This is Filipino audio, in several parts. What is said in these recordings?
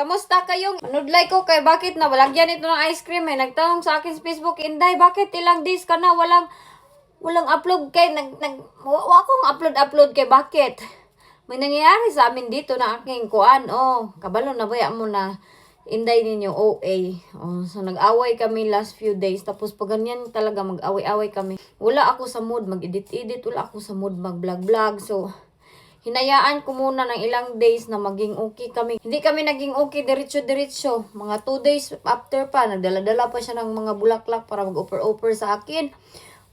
kamusta kayong? Manudlay ko kay bakit na walagyan ito ng ice cream eh. Nagtanong sa akin sa Facebook, Inday, bakit ilang days ka na walang upload kay akong upload kay bakit? May nangyayari sa amin dito na aking kuan. Oh, kabalo na baya mo na Inday ninyo OA. Oh, so nag-away kami last few days. Tapos pag ganyan talaga mag-away-away kami. Wala ako sa mood mag-edit-edit, wala ako sa mood mag-vlog-vlog. So hinayaan ko muna ng ilang days na maging okay kami. Hindi kami naging okay diretso-diretso. Mga 2 days after pa, nagdala-dala pa siya ng mga bulaklak para mag-offer-offer sa akin.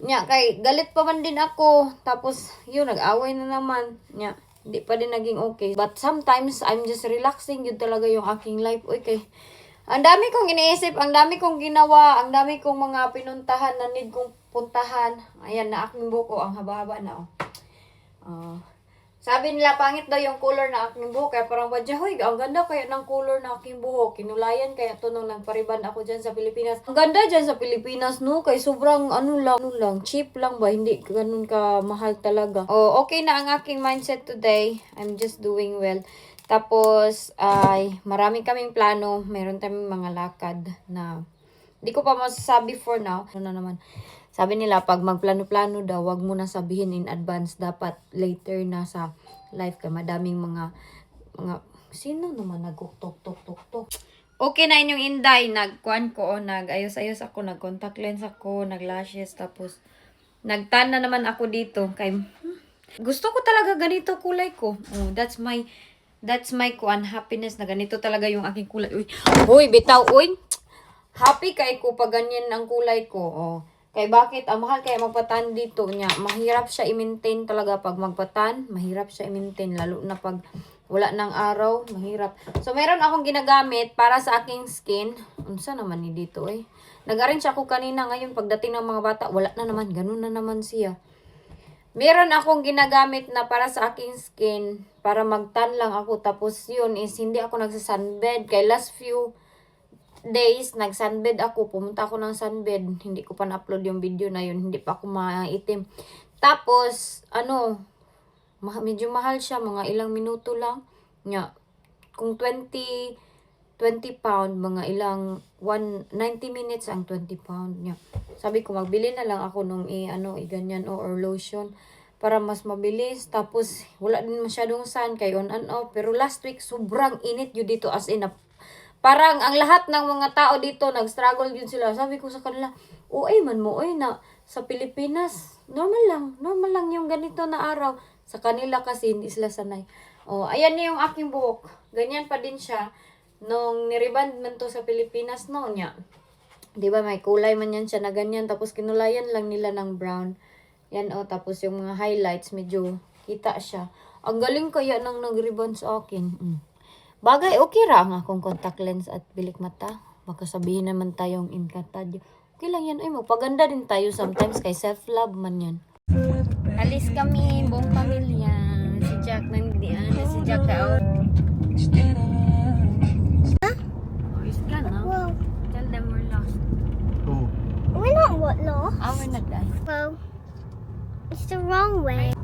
Nya, kay galit pa man din ako. Tapos, yun, nag-away na naman. Nya, hindi pa din naging okay. But sometimes, I'm just relaxing. Yun talaga yung aking life. Okay. Ang dami kong iniisip, ang dami kong ginawa, ang dami kong mga pinuntahan na need kong puntahan. Ayan na aking buko, ang haba-haba na. Sabi nila, pangit daw yung color na aking buhok. Kaya parang, wadyahoy, ang ganda kaya ng color na aking buhok. Kinulayan kaya to nung nagpariban ako dyan sa Pilipinas. Ang ganda dyan sa Pilipinas, no? Kaya sobrang, ano lang, cheap lang ba? Hindi ganun ka mahal talaga. Oh, okay na ang aking mindset today. I'm just doing well. Tapos, ay, marami kaming plano. Meron tayong mga lakad na, hindi ko pa masasabi for now. Ano na naman? Sabi nila, pag magplano-plano daw, wag mo na sabihin in advance. Dapat later na sa life ka. Madaming mga, sino naman nag-tok-tok-tok-tok? Okay na inyong Inday. Nagkuhan ko, nag-ayos-ayos ako, nag-contact lens ako, nag-lashes, tapos nagtan na naman ako dito. Kay, gusto ko talaga ganito kulay ko. Oh, that's my kuan happiness na ganito talaga yung aking kulay. Uy, bitaw, uy. Happy kay ko pag ganyan ang kulay ko. Oh. Kaya bakit? Ang mahal kaya magpatan dito niya. Mahirap siya i-maintain talaga pag magpatan. Mahirap siya i-maintain. Lalo na pag wala ng araw. Mahirap. So, meron akong ginagamit para sa aking skin. Unsa naman ni dito eh. Nag-arrange ako kanina. Ngayon, pagdating ng mga bata, wala na naman. Ganun na naman siya. Meron akong ginagamit na para sa aking skin. Para magtan lang ako. Tapos yun is hindi ako nagsasunbed. Kaya last few days, nag-sunbed ako. Pumunta ako ng sunbed. Hindi ko pa na-upload yung video na yun. Hindi pa ako maitim. Tapos, medyo mahal siya. Mga ilang minuto lang. Nya, kung 20 pound, mga ilang 90 minutes ang 20 pound niya. Sabi ko, magbili na lang ako nung ganyan or lotion para mas mabilis. Tapos, wala din masyadong sun kay on and off. Pero last week, sobrang init yun dito as in parang ang lahat ng mga tao dito nag-struggle yun sila. Sabi ko sa kanila, man mo, na sa Pilipinas, normal lang yung ganito na araw. Sa kanila kasi hindi sila sanay. Oh, ayan na yung aking buhok. Ganyan pa din siya. Nung niriband man to sa Pilipinas, no, niya. Di ba may kulay man yan siya na ganyan. Tapos kinulayan lang nila ng brown. Yan, tapos yung mga highlights, medyo kita siya. Ang galing kaya nang nag-riband sa akin. Bagay, okay ra ang akong contact lens at bilik mata. Baka sabihin naman tayong inkantado. Okay lang yan. Ay, magpaganda din tayo sometimes kay self-love man yan. Alis kami, buong pamilya. Si Jack nandiyan. Si Jack ka. Is ka na? Well, Tell them we're lost. we're not what lost. We're not guys. Well, it's the wrong way.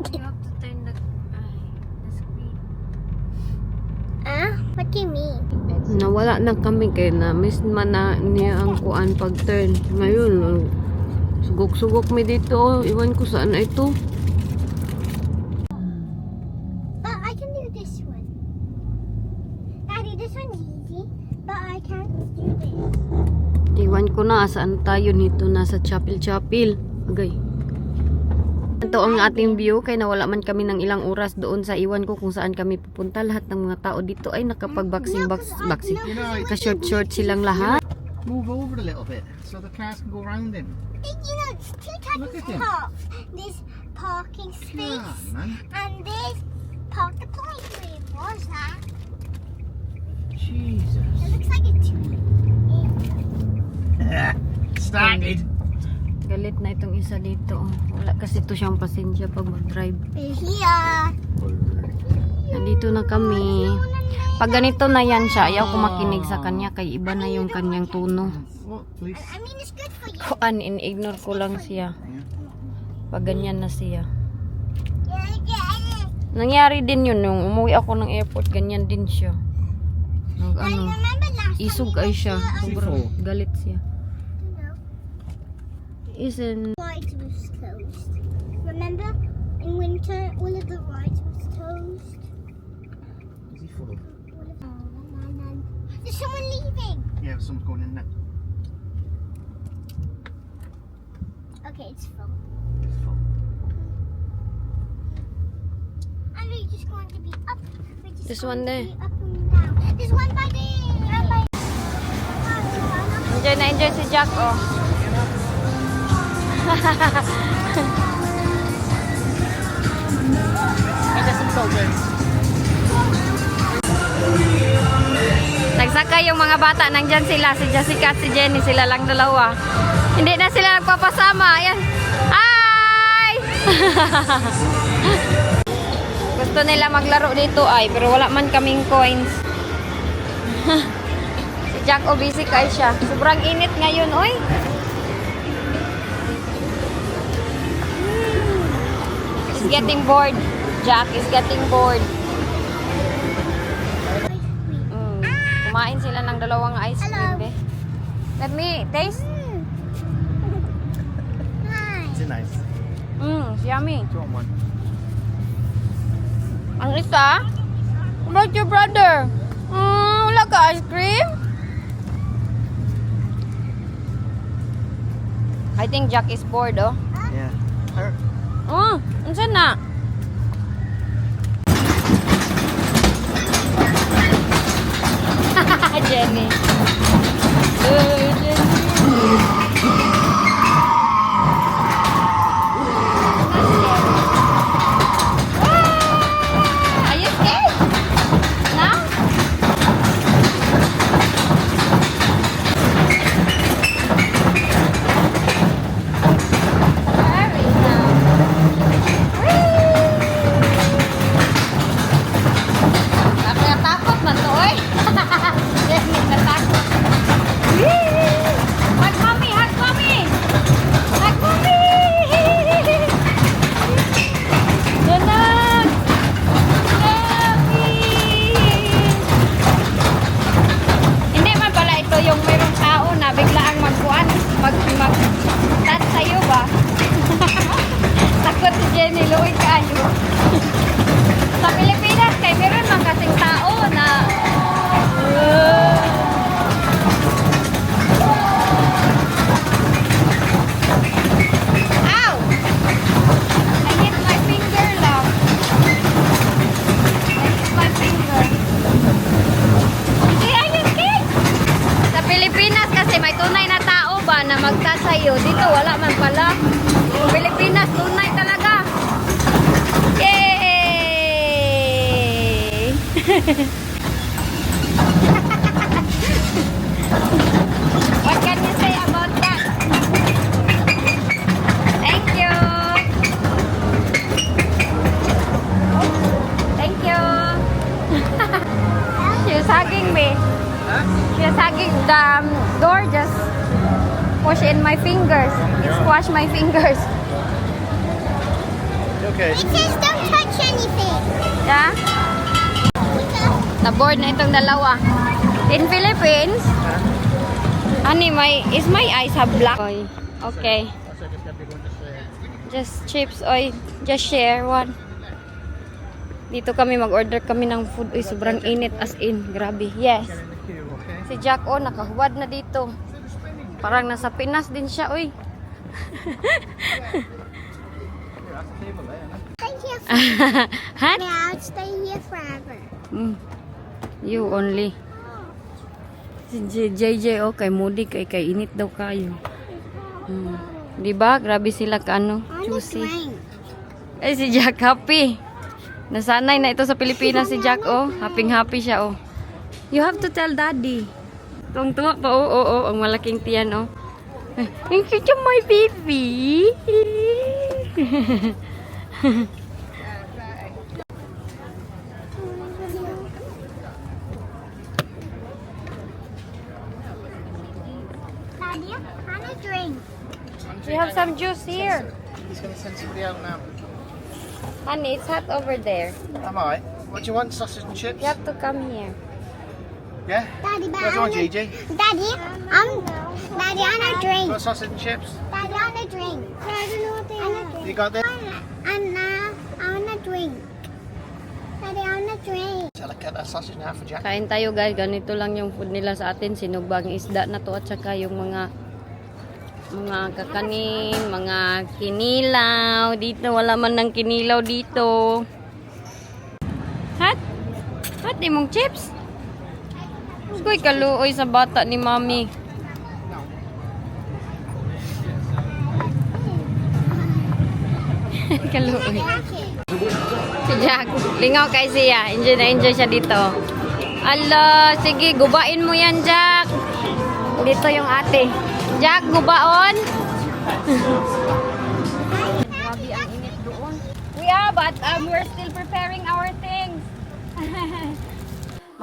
You have to turn the screen. What do you mean? Nawala na kami kay na miss man na niya ang kuan pag turn. Ngayon, sugok-sugok mi dito. Iwan ko saan na ito. But I can do this one. Daddy, this one's easy. But I can't do this. Iwan ko na saan tayo nito nasa chapel. Agay. Ito ang ating view kay nawala man kami ng ilang oras doon sa iwan ko kung saan kami pupunta. Lahat ng mga tao dito ay nakapag-boxing. Ka-short silang lahat. Move over a little bit so the cars can go around him. You know, it's two Look types at him. of parks. There's parking space Man. and there's park the point. What's that? Jesus. It looks like a tree. Started. Galit na itong isa dito. Wala kasi ito siyang pasensya pag mag-drive. We're here. Nandito na kami. Pag ganito na yan siya, ayaw ko makinig sa kanya kay iba na yung kanyang tono. What, please? I mean, it's good for you. Kuan, in-ignore ko lang siya. Pag ganyan na siya. Nangyari din yun nung umuwi ako ng airport, ganyan din siya. Nag, I ano, remember last isog time ay we siya. went to Sobrang galit siya. the Isn't, rides was closed. Remember in winter all of the rides was closed. Is he full? There's someone leaving. Yeah, someone's going in now. Okay, it's full. It's full. And we're just going to be up. We're just This going one to there. be up and down. There's one by there. enjoy na enjoy si Jack, oh. And there's some soldiers. Nagsaka yung mga bata, nandyan sila, si Jessica at si Jenny, sila lang dalawa. Hindi na sila nagpapasama. Ayan. Hi! Gusto nila maglaro dito ay, pero wala man kaming coins. Si Jack, o busy kay siya. Sobrang init ngayon, oy. He's getting bored. Jack is getting bored. Kumain sila ng dalawang ice cream, Hello. eh. Let me taste. Hi. Is it nice? It's yummy. Do you want one? Ang isa? What about your brother? Wala ka ice cream? I think Jack is bored, oh. Yeah. Her. Unsa na? Jenny. Jenny. Are you scared? Now? Very now. Ako natakot man to, oy. Jenny, natakot. Hug mommy, hug mommy. Hug mommy. Danak. Hindi man pala ito yung mayroong tao na biglaang magkuhan, mag-touch sa'yo ba? Takot si Jenny, luwi kayo. Sa Pilipinas, kay meron man kasing tao na Ow! I hit my finger lang. I hit my finger. Hindi, ayun, kid! Sa Pilipinas kasi may tunay na tao ba na magtasayo. Dito wala man pala. Sa Pilipinas, tunay talaga. Yay! What can you say about that? Thank you. Thank you. She was hugging me. She was hugging the door, just push in my fingers. It squash my fingers. Okay. It says don't touch anything. Yeah? Na-board na itong dalawa. In Philippines, is my eyes have black? Oy. Okay. Just chips, oy. Just share one. Dito kami, mag-order kami ng food. Uy, sobrang init as in. Grabe. Yes. Si Jack, oh, nakahuwad na dito. Parang nasa Pinas din siya, uy. Stay here Hat? I'll stay here forever. You only. Si JJ, oh, kay Moody, kay init daw kayo. Diba? Grabe sila ka, ano? Juicy. Eh, si Jack, happy. Nasanay na ito sa Pilipinas si Jack, oh. Happy siya, oh. You have to tell daddy. Tuwang-tuwa pa, oh, ang malaking tiyan, oh. Thank you to my baby. Daddy, have a drink. We have some juice here. He's going to send somebody out now. Honey, it's hot over there. Am I? What do you want? Sausage and chips? You have to come here. Yeah? Daddy, but What do you want, I Gigi? Daddy, Daddy, I want a drink. Want sausage and chips? Daddy, I want a drink. I don't know what they are. You got this? I want a drink. Daddy, I want a drink. Shall I cut that sausage now for Jack? Kain tayo guys, ganito lang yung food nila sa atin, sinugbang isda na to at saka yung mga kakanin, mga kinilaw. Dito wala man ng kinilaw dito. Hat? Hat di mong chips? Koy kaluoy sa bata ni Mami. Kaluoy. Si Jack, lingaw kay siya. Enjoy na enjoy siya dito. Ala, sige, gubain mo yan, Jack. Dito yung ate. Jack, gubaon. Grabe ang init doon. Yeah, but we're still preparing our things.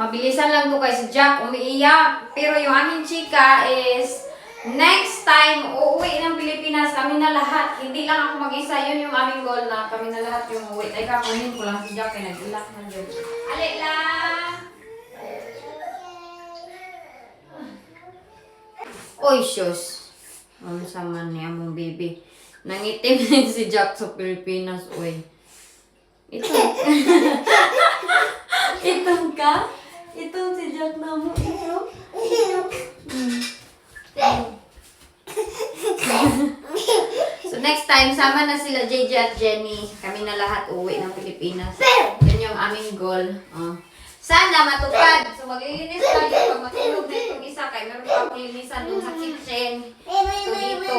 Mabilisan lang to kay si Jack, umiiyak. Pero yung aming chika is next time, uuwi ng Pilipinas, kami na lahat. Hindi lang ako mag-isa, yun yung aming goal na kami na lahat yung uuwi. Ay, kakunin ko lang si Jack, kaya nag-ilak na yun. Alit lang! Oy, sus. Ang sama niya mong baby. Nangitim na si Jack sa Pilipinas, oy. Ito. Itong ka? Itong si Jack na mo. Ito. So next time, sama na sila JJ at Jenny. Kami na lahat uwi ng Pilipinas. Yun yung aming goal. Sana matupad. So maglilinis tayo pag matulog na itong isa. Kaya meron pa akong linisan dun sa kitchen. Ito dito.